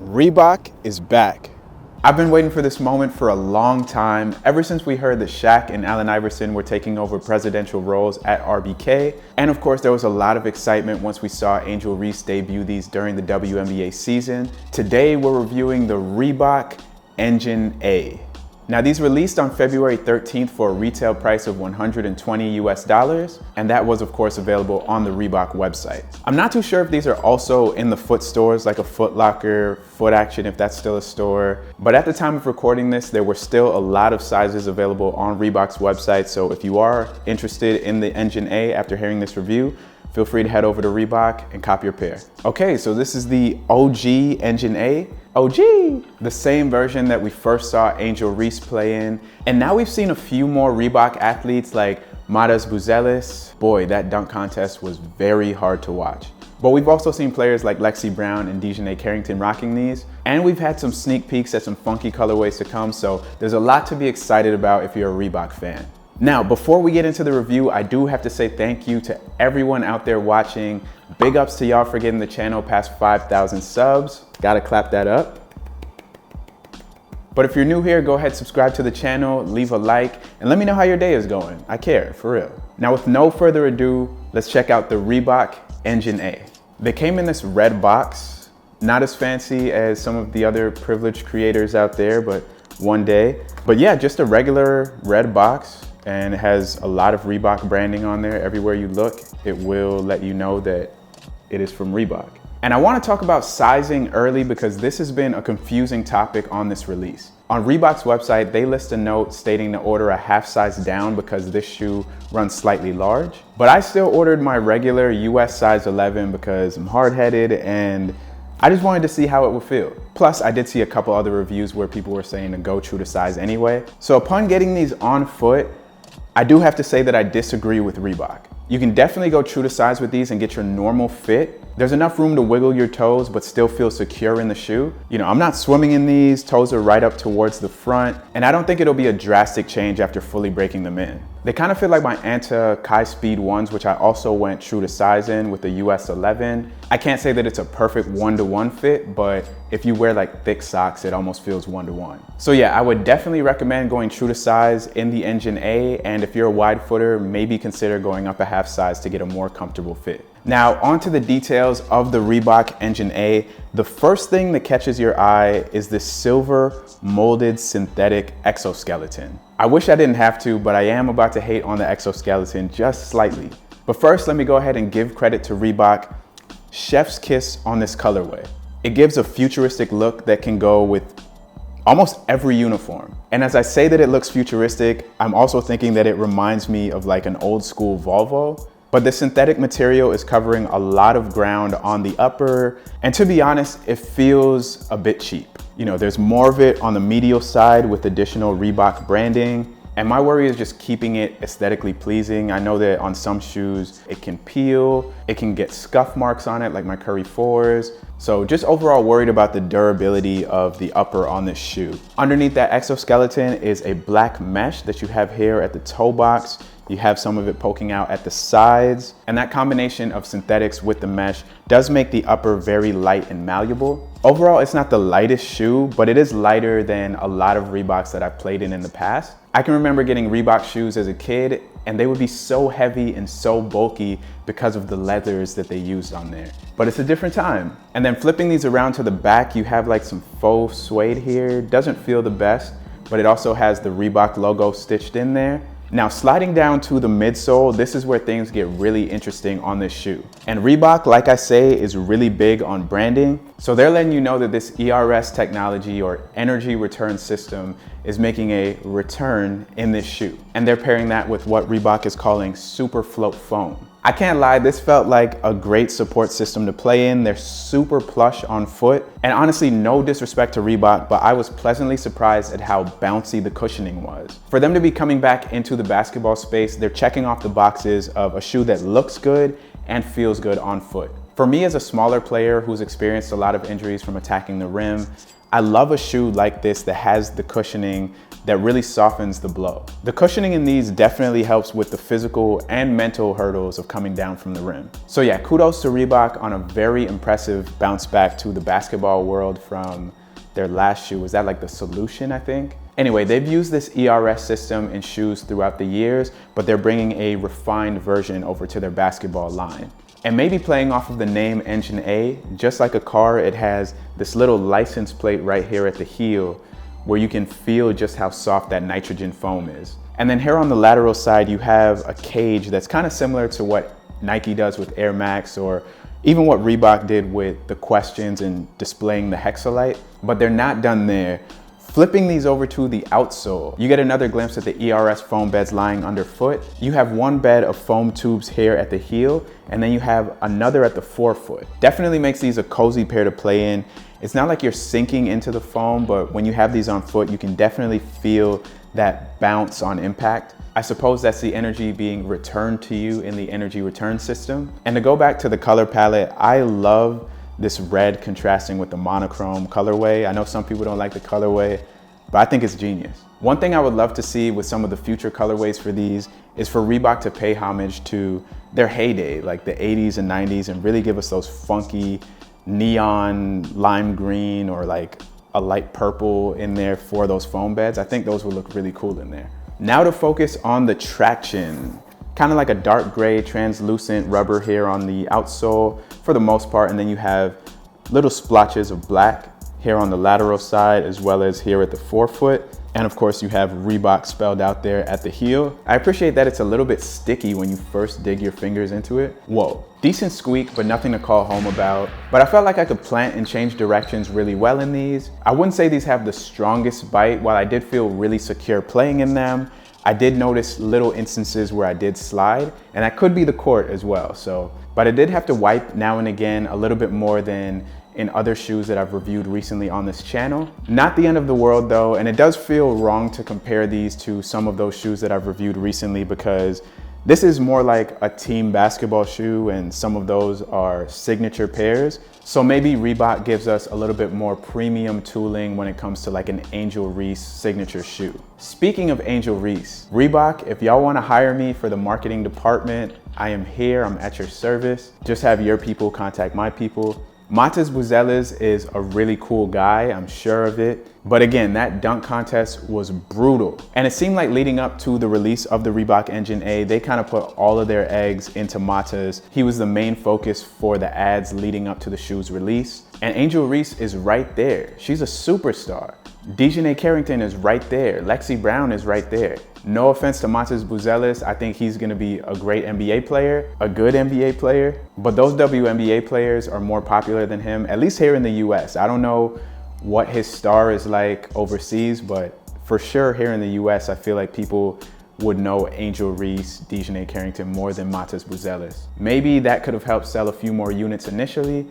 Reebok is back. I've been waiting for this moment for a long time, ever since we heard that Shaq and Allen Iverson were taking over presidential roles at RBK. And of course, there was a lot of excitement once we saw Angel Reese debut these during the WNBA season. Today, we're reviewing the Reebok Engine A. Now, these released on February 13th for a retail price of $120 US, and that was of course available on the Reebok website. I'm not too sure if these are also in the Foot stores like a Foot Locker, Foot Action if that's still a store, but at the time of recording this, there were still a lot of sizes available on Reebok's website, so if you are interested in the Engine A after hearing this review, feel free to head over to Reebok and cop your pair. Okay, so this is the OG Engine A. OG! The same version that we first saw Angel Reese play in. And now we've seen a few more Reebok athletes like Matas Buzelis. Boy, that dunk contest was very hard to watch. But we've also seen players like Lexi Brown and Dejanay Carrington rocking these. And we've had some sneak peeks at some funky colorways to come, so there's a lot to be excited about if you're a Reebok fan. Now, before we get into the review, I do have to say thank you to everyone out there watching. Big ups to y'all for getting the channel past 5,000 subs. Gotta clap that up. But if you're new here, go ahead, subscribe to the channel, leave a like, and let me know how your day is going. I care, for real. Now, with no further ado, let's check out the Reebok Engine A. They came in this red box, not as fancy as some of the other privileged creators out there, but one day. But yeah, just a regular red box. And it has a lot of Reebok branding on there. Everywhere you look, it will let you know that it is from Reebok. And I want to talk about sizing early because this has been a confusing topic on this release. On Reebok's website, they list a note stating to order a half size down because this shoe runs slightly large. But I still ordered my regular US size 11 because I'm hard-headed and I just wanted to see how it would feel. Plus, I did see a couple other reviews where people were saying to go true to size anyway. So upon getting these on foot, I do have to say that I disagree with Reebok. You can definitely go true to size with these and get your normal fit. There's enough room to wiggle your toes, but still feel secure in the shoe. You know, I'm not swimming in these, toes are right up towards the front, and I don't think it'll be a drastic change after fully breaking them in. They kind of feel like my Anta Kai Speed 1s, which I also went true to size in with the US 11. I can't say that it's a perfect one-to-one fit, but if you wear like thick socks, it almost feels one-to-one. So yeah, I would definitely recommend going true to size in the Engine A, and if you're a wide footer, maybe consider going up a half size to get a more comfortable fit. Now, onto the details of the Reebok Engine A. The first thing that catches your eye is this silver molded synthetic exoskeleton. I wish I didn't have to, but I am about to hate on the exoskeleton just slightly. But first, let me go ahead and give credit to Reebok. Chef's kiss on this colorway. It gives a futuristic look that can go with almost every uniform. And as I say that it looks futuristic, I'm also thinking that it reminds me of like an old school Volvo. But the synthetic material is covering a lot of ground on the upper, and to be honest, it feels a bit cheap. You know, there's more of it on the medial side with additional Reebok branding, and my worry is just keeping it aesthetically pleasing. I know that on some shoes, it can peel, it can get scuff marks on it like my Curry 4s. So just overall worried about the durability of the upper on this shoe. Underneath that exoskeleton is a black mesh that you have here at the toe box. You have some of it poking out at the sides, and that combination of synthetics with the mesh does make the upper very light and malleable. Overall, it's not the lightest shoe, but it is lighter than a lot of Reeboks that I've played in the past. I can remember getting Reebok shoes as a kid, and they would be so heavy and so bulky because of the leathers that they used on there. But it's a different time. And then flipping these around to the back, you have like some faux suede here. Doesn't feel the best, but it also has the Reebok logo stitched in there. Now, sliding down to the midsole, this is where things get really interesting on this shoe. And Reebok, like I say, is really big on branding. So they're letting you know that this ERS technology or energy return system is making a return in this shoe. And they're pairing that with what Reebok is calling super float foam. I can't lie, this felt like a great support system to play in. They're super plush on foot. And honestly, no disrespect to Reebok, but I was pleasantly surprised at how bouncy the cushioning was. For them to be coming back into the basketball space, they're checking off the boxes of a shoe that looks good and feels good on foot. For me as a smaller player who's experienced a lot of injuries from attacking the rim, I love a shoe like this that has the cushioning, that really softens the blow. The cushioning in these definitely helps with the physical and mental hurdles of coming down from the rim. So yeah, kudos to Reebok on a very impressive bounce back to the basketball world from their last shoe. Was that like the Solution, I think? Anyway, they've used this ERS system in shoes throughout the years, but they're bringing a refined version over to their basketball line. And maybe playing off of the name Engine A, just like a car, it has this little license plate right here at the heel where you can feel just how soft that nitrogen foam is. And then here on the lateral side, you have a cage that's kind of similar to what Nike does with Air Max, or even what Reebok did with the Questions and displaying the Hexalite, but they're not done there. Flipping these over to the outsole, you get another glimpse at the ERS foam beds lying underfoot. You have one bed of foam tubes here at the heel, and then you have another at the forefoot. Definitely makes these a cozy pair to play in. It's not like you're sinking into the foam, but when you have these on foot, you can definitely feel that bounce on impact. I suppose that's the energy being returned to you in the energy return system. And to go back to the color palette, I love this red contrasting with the monochrome colorway. I know some people don't like the colorway, but I think it's genius. One thing I would love to see with some of the future colorways for these is for Reebok to pay homage to their heyday, like the 80s and 90s, and really give us those funky neon lime green or like a light purple in there for those foam beds. I think those would look really cool in there. Now to focus on the traction. Kind of like a dark gray translucent rubber here on the outsole for the most part, and then you have little splotches of black here on the lateral side as well as here at the forefoot. And of course you have Reebok spelled out there at the heel. I appreciate that it's a little bit sticky when you first dig your fingers into it. Whoa, decent squeak, but nothing to call home about. But I felt like I could plant and change directions really well in these. I wouldn't say these have the strongest bite. While I did feel really secure playing in them, I did notice little instances where I did slide, and that could be the court as well. But I did have to wipe now and again a little bit more than in other shoes that I've reviewed recently on this channel. Not the end of the world though, and it does feel wrong to compare these to some of those shoes that I've reviewed recently because this is more like a team basketball shoe and some of those are signature pairs. So maybe Reebok gives us a little bit more premium tooling when it comes to like an Angel Reese signature shoe. Speaking of Angel Reese, Reebok, if y'all wanna hire me for the marketing department, I am here, I'm at your service. Just have your people contact my people. Matas Buzelis is a really cool guy, I'm sure of it. But again, that dunk contest was brutal. And it seemed like leading up to the release of the Reebok Engine A, they kind of put all of their eggs into Matas. He was the main focus for the ads leading up to the shoe's release. And Angel Reese is right there. She's a superstar. Dejanay Carrington is right there. Lexi Brown is right there. No offense to Matas Buzelis, I think he's gonna be a great NBA player, a good NBA player, but those WNBA players are more popular than him, at least here in the US. I don't know what his star is like overseas, but for sure here in the US, I feel like people would know Angel Reese, Dejanay Carrington more than Matas Buzelis. Maybe that could have helped sell a few more units initially,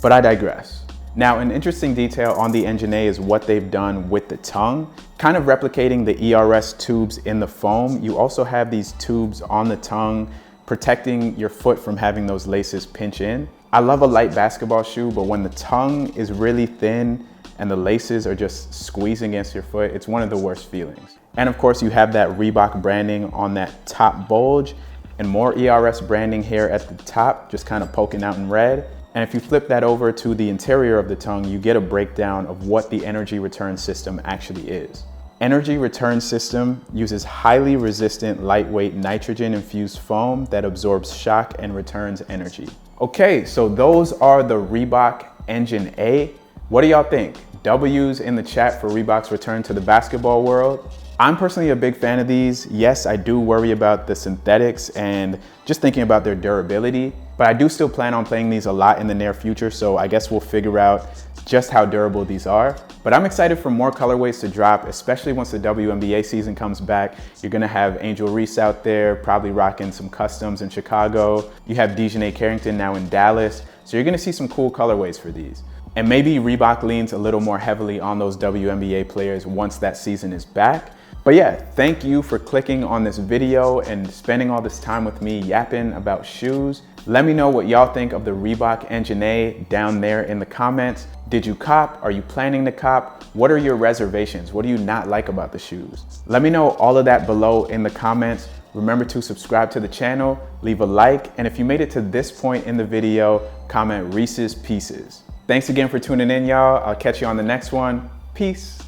but I digress. Now, an interesting detail on the Engine A is what they've done with the tongue. Kind of replicating the ERS tubes in the foam, you also have these tubes on the tongue protecting your foot from having those laces pinch in. I love a light basketball shoe, but when the tongue is really thin and the laces are just squeezing against your foot, it's one of the worst feelings. And of course, you have that Reebok branding on that top bulge and more ERS branding here at the top, just kind of poking out in red. And if you flip that over to the interior of the tongue, you get a breakdown of what the energy return system actually is. Energy return system uses highly resistant, lightweight, nitrogen-infused foam that absorbs shock and returns energy. Okay, so those are the Reebok Engine A. What do y'all think? W's in the chat for Reebok's return to the basketball world. I'm personally a big fan of these. Yes, I do worry about the synthetics and just thinking about their durability, but I do still plan on playing these a lot in the near future, so I guess we'll figure out just how durable these are. But I'm excited for more colorways to drop, especially once the WNBA season comes back. You're gonna have Angel Reese out there, probably rocking some customs in Chicago. You have Dejanay Carrington now in Dallas, so you're gonna see some cool colorways for these. And maybe Reebok leans a little more heavily on those WNBA players once that season is back. But yeah, thank you for clicking on this video and spending all this time with me yapping about shoes. Let me know what y'all think of the Reebok Engine A down there in the comments. Did you cop? Are you planning to cop? What are your reservations? What do you not like about the shoes? Let me know all of that below in the comments. Remember to subscribe to the channel, leave a like, and if you made it to this point in the video, comment Reese's Pieces. Thanks again for tuning in, y'all. I'll catch you on the next one. Peace.